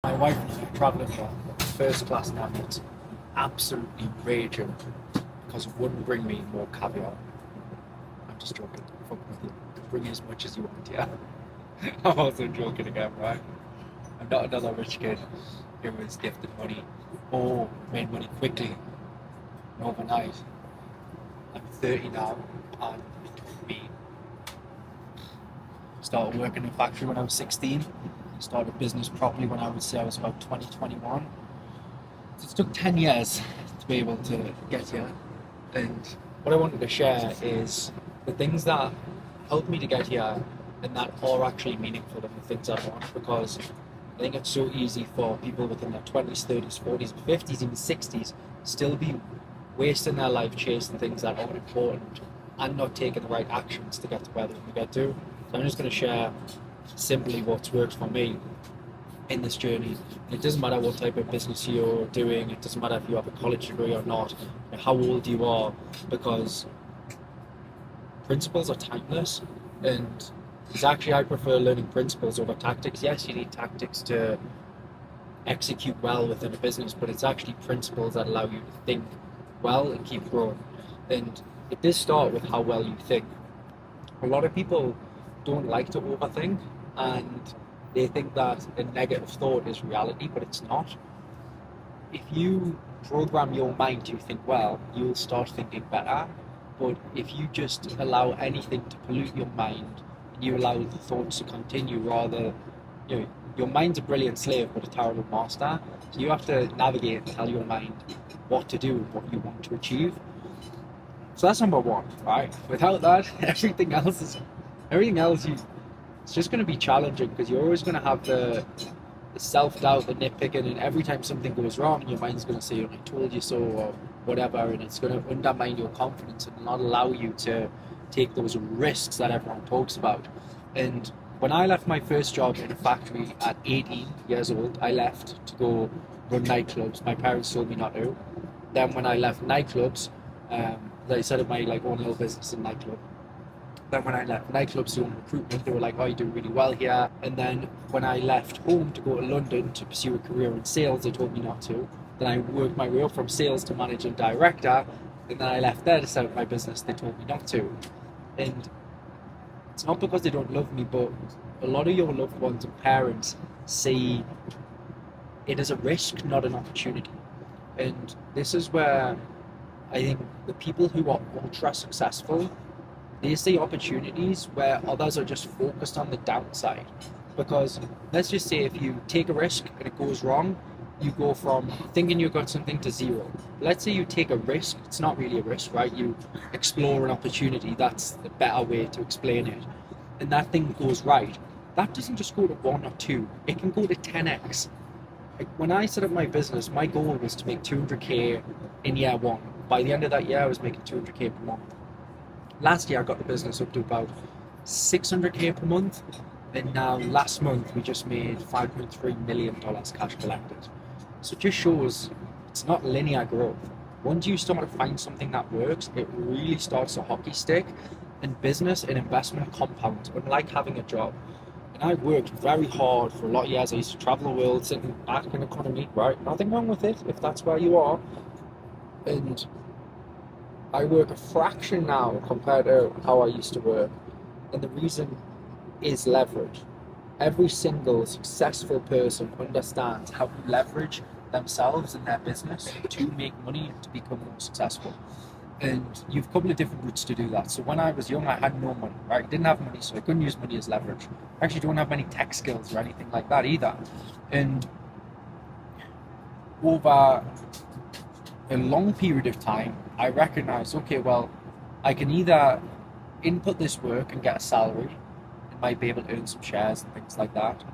My wife was travelling on first class night, absolutely raging because it wouldn't bring me more caviar. I'm just joking. Fuck with you. Bring as much as you want, yeah. I'm also joking again, right? I'm not another rich kid who was gifted money or made money quickly and overnight. I'm 30 now, and it took me. Started working in a factory when I was 16. Started business properly when I would say I was about 20, 21. So it took 10 years to be able to get here. And what I wanted to share is the things that helped me to get here and that are actually meaningful and the things I want, because I think it's so easy for people within their 20s, 30s, 40s, 50s, even 60s still be wasting their life chasing things that aren't important and not taking the right actions to get to where they want to get to. So I'm just going to share simply what's worked for me in this journey. And it doesn't matter what type of business you're doing, it doesn't matter if you have a college degree or not, how old you are, because principles are timeless. And it's actually, I prefer learning principles over tactics. Yes, you need tactics to execute well within a business, but it's actually principles that allow you to think well and keep growing. And it does start with how well you think. A lot of people don't like to overthink, and they think that a negative thought is reality, but it's not. If you program your mind to think well, you'll start thinking better. But if you just allow anything to pollute your mind and you allow the thoughts to continue, rather, your mind's a brilliant slave but a terrible master. So you have to navigate and tell your mind what to do and what you want to achieve. So that's number one, right? Without that, everything else, it's just going to be challenging, because you're always going to have the self-doubt, the nitpicking, and every time something goes wrong, your mind's going to say, I told you so, or whatever, and it's going to undermine your confidence and not allow you to take those risks that everyone talks about. And when I left my first job in a factory at 18 years old, I left to go run nightclubs. My parents told me not to. Then when I left nightclubs, I set up my own little business in nightclub. Then when I left nightclubs doing recruitment, they were like, you're doing really well here. And then when I left home to go to London to pursue a career in sales, they told me not to. Then I worked my way up from sales to managing director. And then I left there to set up my business. They told me not to. And it's not because they don't love me, but a lot of your loved ones and parents see it as a risk, not an opportunity. And this is where I think the people who are ultra successful, they see opportunities where others are just focused on the downside. Because let's just say if you take a risk and it goes wrong, you go from thinking you got something to zero. Let's say you take a risk, it's not really a risk, right? You explore an opportunity, that's the better way to explain it. And that thing goes right. That doesn't just go to 1 or 2, it can go to 10x. When I set up my business, my goal was to make 200k in year 1. By the end of that year, I was making 200k per month. Last year I got the business up to about 600k per month, and now last month we just made $5.3 million cash collected. So it just shows it's not linear growth. Once you start to find something that works, it really starts a hockey stick, and business and investment compounds, unlike having a job. And I worked very hard for a lot of years. I used to travel the world, sitting back in economy, right? Nothing wrong with it if that's where you are. And I work a fraction now compared to how I used to work. And the reason is leverage. Every single successful person understands how to leverage themselves and their business to make money and to become more successful. And you've a couple of different routes to do that. So when I was young, I had no money, right? I didn't have money, so I couldn't use money as leverage. I actually don't have many tech skills or anything like that either. And over a long period of time, I recognized, okay, well, I can either input this work and get a salary and might be able to earn some shares and things like that,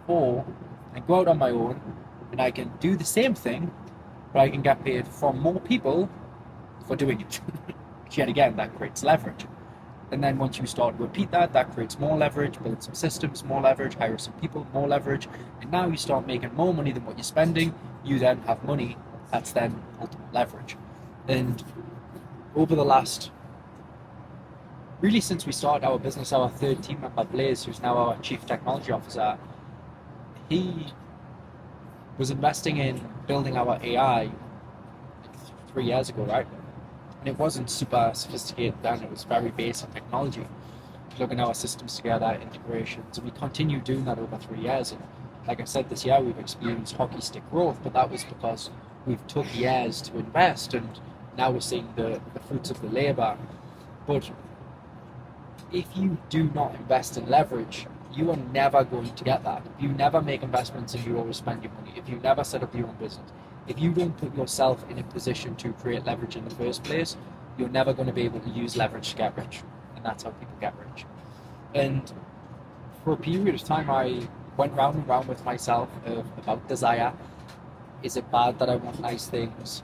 or I go out on my own and I can do the same thing, but I can get paid from more people for doing it. Which yet again, that creates leverage. And then once you start to repeat that, that creates more leverage, build some systems, more leverage, hire some people, more leverage, and now you start making more money than what you're spending. You then have money, that's then ultimate leverage. And over the last, really since we started our business, our third team member, Blaze, who's now our Chief Technology Officer, he was investing in building our AI 3 years ago, right? And it wasn't super sophisticated then, it was very basic technology, plugging our systems together, integrations, and we continue doing that over 3 years. And like I said, this year we've experienced hockey stick growth, but that was because we've took years to invest, and now we're seeing the fruits of the labor. But if you do not invest in leverage, you are never going to get that. If you never make investments and you always spend your money, if you never set up your own business, if you don't put yourself in a position to create leverage in the first place, you're never going to be able to use leverage to get rich. And that's how people get rich. And for a period of time, I went round and round with myself about desire. Is it bad that I want nice things?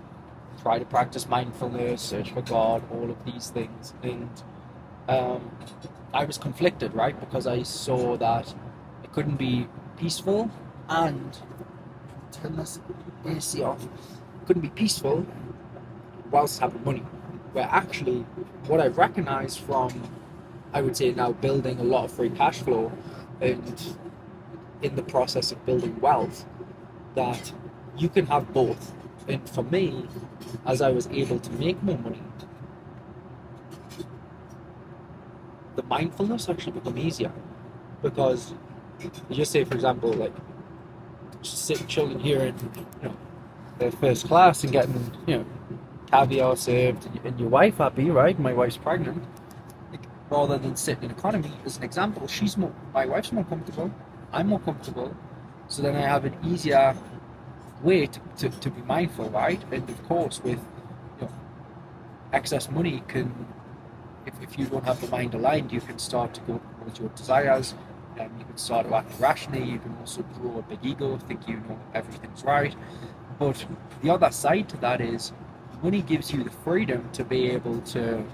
Try to practice mindfulness, search for God, all of these things. And I was conflicted, right? Because I saw that it couldn't be peaceful and turn this AC off. Couldn't be peaceful whilst having money. Where actually, what I've recognized from, I would say now, building a lot of free cash flow and in the process of building wealth, that you can have both. And for me, as I was able to make more money, the mindfulness actually become easier. Because you just say, for example, like sitting chilling here in the first class and getting caviar served and your wife happy, right? My wife's pregnant. Rather than sitting in economy, as an example, my wife's more comfortable, I'm more comfortable, so then I have an easier way to be mindful, right? And of course, with excess money, if you don't have the mind aligned, you can start to go towards your desires, and you can start to act irrationally. You can also grow a big ego, think you know everything's right. But the other side to that is money gives you the freedom to be able to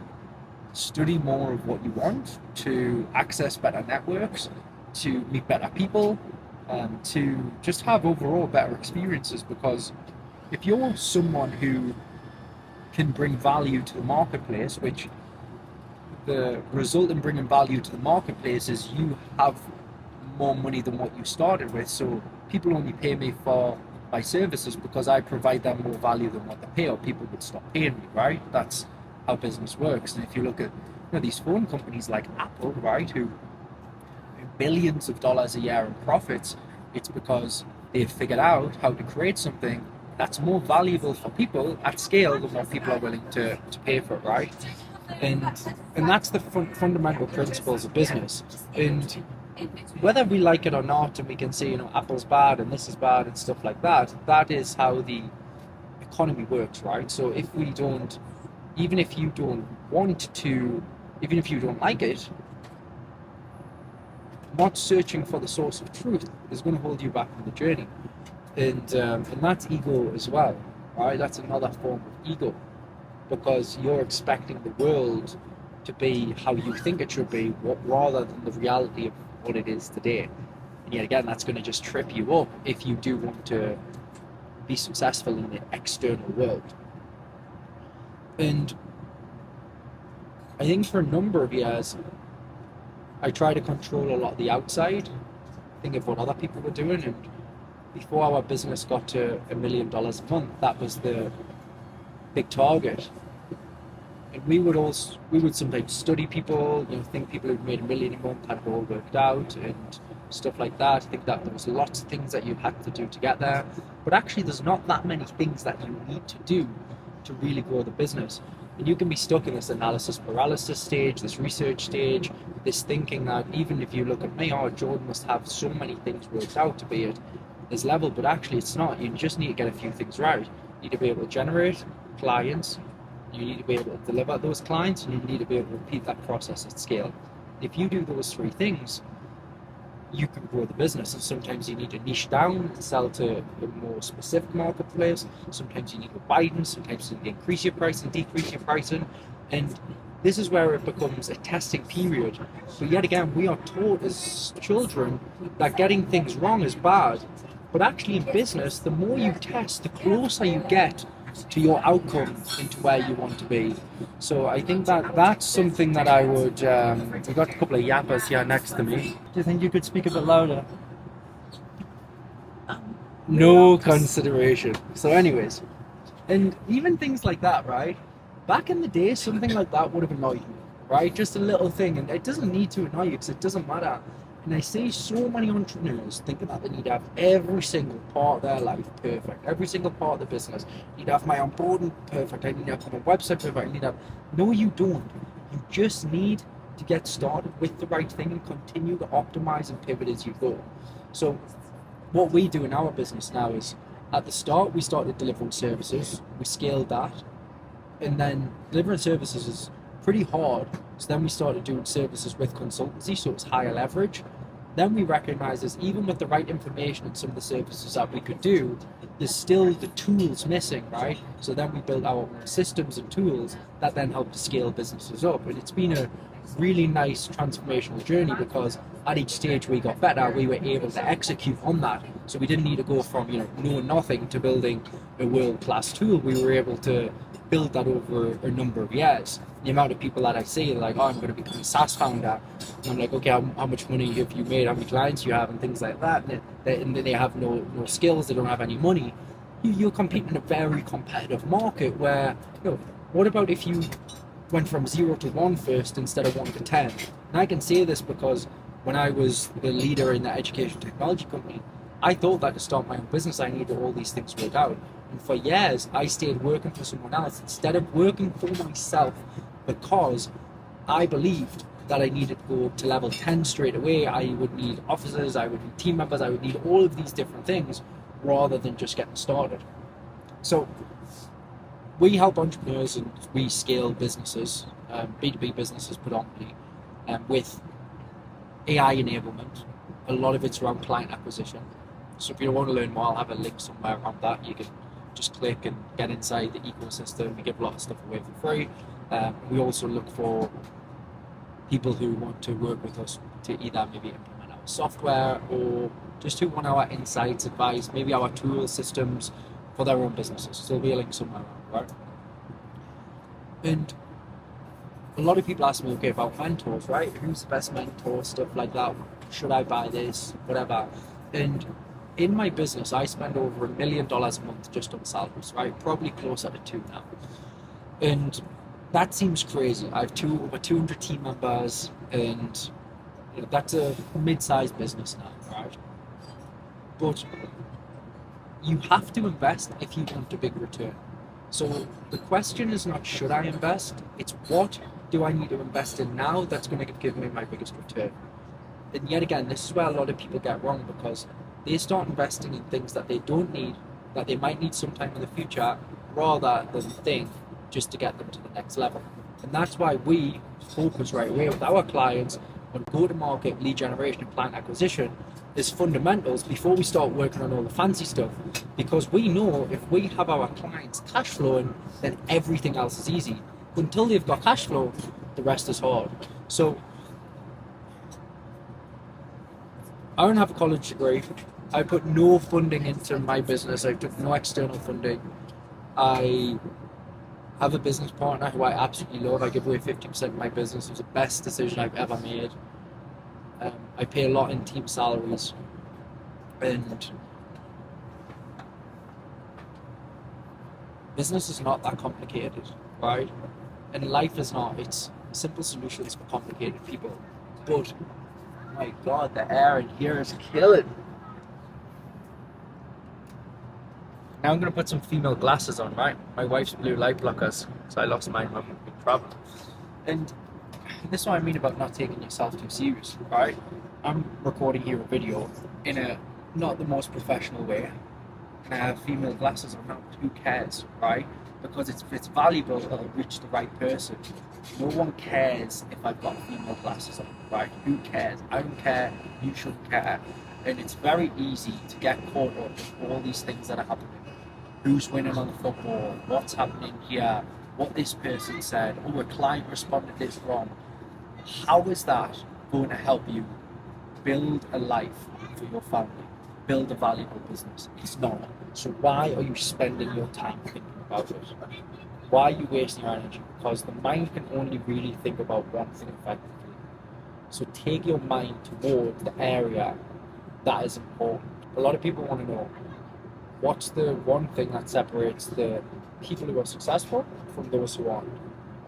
study more of what you want, to access better networks, to meet better people, to just have overall better experiences. Because if you're someone who can bring value to the marketplace, which the result in bringing value to the marketplace is you have more money than what you started with. So people only pay me for my services because I provide them more value than what they pay, or people would stop paying me, right? That's how business works. And if you look at these phone companies like Apple, right, who billions of dollars a year in profits, it's because they've figured out how to create something that's more valuable for people at scale than what people are willing to pay for it, right? And that's the fundamental principles of business. And whether we like it or not, and we can say, Apple's bad and this is bad and stuff like that, that is how the economy works, right? So if we don't, even if you don't want to, even if you don't like it, not searching for the source of truth is going to hold you back from the journey. And that's ego as well, right? That's another form of ego, because you're expecting the world to be how you think it should be, rather than the reality of what it is today. And yet again, that's going to just trip you up if you do want to be successful in the external world. And I think for a number of years, I tried to control a lot of the outside, think of what other people were doing. And before our business got to $1 million a month, that was the big target. And we would sometimes study people, think people who'd made $1 million a month had it all worked out and stuff like that. Think that there was lots of things that you had to do to get there, but actually there's not that many things that you need to do to really grow the business. And you can be stuck in this analysis paralysis stage, this research stage, this thinking that even if you look at me, Jordan must have so many things worked out to be at this level, but actually it's not. You just need to get a few things right. You need to be able to generate clients, you need to be able to deliver those clients, and you need to be able to repeat that process at scale. If you do those three things, you can grow the business. And sometimes you need to niche down and sell to a more specific marketplace. Sometimes you need to widen, sometimes you need to increase your price and decrease your pricing. And this is where it becomes a testing period. But yet again, we are taught as children that getting things wrong is bad. But actually in business, the more you test, the closer you get to your outcome into where you want to be. So I think that's something that I would, we've got a couple of yappers here next to me. Do you think you could speak a bit louder? no consideration. So anyways, and even things like that, right? Back in the day, something like that would have annoyed you, right? Just a little thing, and it doesn't need to annoy you because it doesn't matter. And I see so many entrepreneurs thinking that they need to have every single part of their life perfect, every single part of the business. I need to have my onboarding perfect. I need to have my website perfect. I need to have... No, you don't. You just need to get started with the right thing and continue to optimize and pivot as you go. So what we do in our business now is, at the start, we started delivering services. We scaled that, and then delivering services is pretty hard. So then we started doing services with consultancy, so it's higher leverage. Then we recognized that even with the right information and some of the services that we could do, there's still the tools missing, right? So then we built our own systems and tools that then help to scale businesses up. And it's been a really nice transformational journey because at each stage we got better, we were able to execute on that. So we didn't need to go from knowing nothing to building a world-class tool. We were able to build that over a number of years. The amount of people that I see like, oh, I'm going to become a SaaS founder, and I'm like, okay, how much money have you made, how many clients you have, and things like that, and they have no skills, they don't have any money. You're competing in a very competitive market where, what about if you went from 0 to 1 first instead of 1 to 10? And I can say this because when I was the leader in the education technology company, I thought that to start my own business, I needed all these things worked out. And for years, I stayed working for someone else instead of working for myself because I believed that I needed to go to level 10 straight away. I would need officers, I would need team members, I would need all of these different things rather than just getting started. So we help entrepreneurs and we scale businesses, B2B businesses predominantly, with AI enablement. A lot of it's around client acquisition. So if you want to learn more, I'll have a link somewhere around that. You can just click and get inside the ecosystem. We give a lot of stuff away for free. We also look for people who want to work with us to either maybe implement our software or just who want our insights, advice, maybe our tool systems for their own businesses. So there'll be a link somewhere around, right? And a lot of people ask me, okay, about mentors, right? Who's the best mentor, stuff like that. Should I buy this, whatever? And in my business, I spend over $1 million a month just on salaries, right? Probably closer to 2 now. And that seems crazy. I have over 200 team members, and that's a mid-sized business now, right? But you have to invest if you want a big return. So the question is not should I invest, it's what do I need to invest in now that's going to give me my biggest return. And yet again, this is where a lot of people get wrong because they start investing in things that they don't need, that they might need sometime in the future, rather than think just to get them to the next level. And that's why we focus right away with our clients on go-to-market, lead generation, and client acquisition as fundamentals before we start working on all the fancy stuff. Because we know if we have our clients cash flowing, then everything else is easy. But until they've got cash flow, the rest is hard. So I don't have a college degree. I put no funding into my business. I took no external funding. I have a business partner who I absolutely love. I give away 50% of my business. It was the best decision I've ever made. I pay a lot in team salaries. And business is not that complicated, right? And life is not. It's simple solutions for complicated people. But my God, the air in here is killing. Now I'm going to put some female glasses on, right? My wife's blue light blockers, so I lost mine when we traveled. And this is what I mean about not taking yourself too serious, right? I'm recording here a video in a not the most professional way, and I have female glasses on now. Who cares, right? Because if it's valuable, it'll reach the right person. No one cares if I've got female glasses on, right? Who cares? I don't care. You shouldn't care. And it's very easy to get caught up in all these things that are happening. Who's winning on the football? What's happening here? What this person said? Oh, a client responded this wrong. How is that going to help you build a life for your family? Build a valuable business? It's not. So why are you spending your time thinking about it? Why are you wasting your energy? Because the mind can only really think about one thing effectively. So take your mind towards the area that is important. A lot of people want to know, what's the one thing that separates the people who are successful from those who aren't?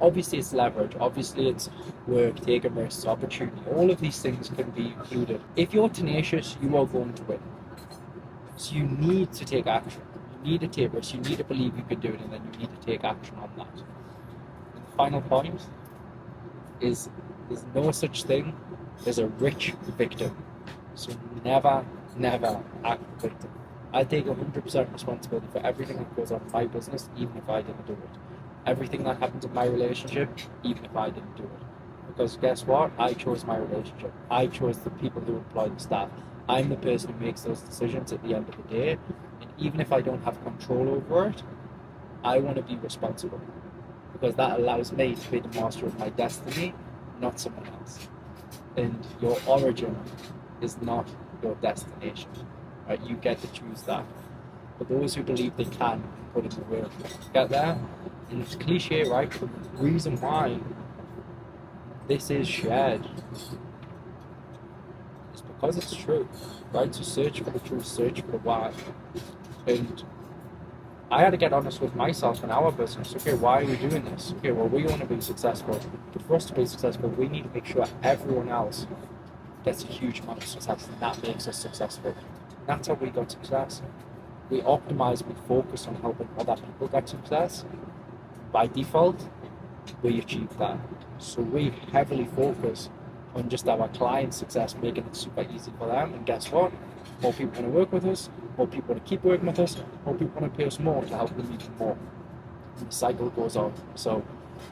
Obviously, it's leverage. Obviously, it's work, taking risks, opportunity. All of these things can be included. If you're tenacious, you are going to win. So you need to take action. You need to take risks. You need to believe you can do it, and then you need to take action on that. And the final point is there's no such thing as a rich victim. So never, never act victim. I take 100% responsibility for everything that goes on in my business, even if I didn't do it. Everything that happens in my relationship, even if I didn't do it. Because guess what? I chose my relationship. I chose the people who employ the staff. I'm the person who makes those decisions at the end of the day. And even if I don't have control over it, I want to be responsible. Because that allows me to be the master of my destiny, not someone else. And your origin is not your destination. Right? You get to choose that. For those who believe they can put in the work, get there. And it's cliche, right? But the reason why this is shared is because it's true, right? So search for the truth, search for the why. And I had to get honest with myself and our business. Okay, why are we doing this? Okay, well, we want to be successful. But for us to be successful, we need to make sure everyone else gets a huge amount of success, and that makes us successful. And that's how we got success. We optimize, we focus on helping other people get success. By default, we achieve that. So we heavily focus on just our clients' success, making it super easy for them. And guess what? More people want to work with us, more people want to keep working with us, more people want to pay us more to help them even more. And the cycle goes on. So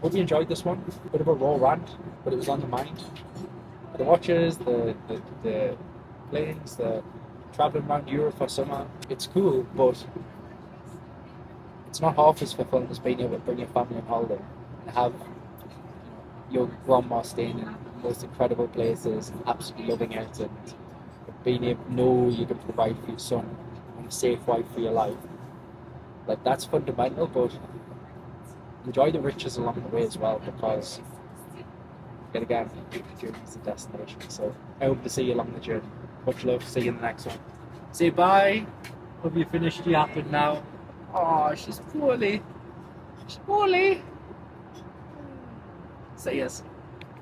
hope you enjoyed this one. Bit of a raw rant, but it was on the mind. The watches, the planes, the traveling around Europe for summer, it's cool, but it's not half as fulfilling as being able to bring your family on holiday and have your grandma staying in the most incredible places and absolutely loving it, and being able to know you can provide for your son and a safe life for your life. Like, that's fundamental, but enjoy the riches along the way as well, because yet again, the journey is the destination. So I hope to see you along the journey. Much love. See you in the next one. Say bye. Hope you finished yapping now. Oh, she's poorly. She's poorly. Say yes.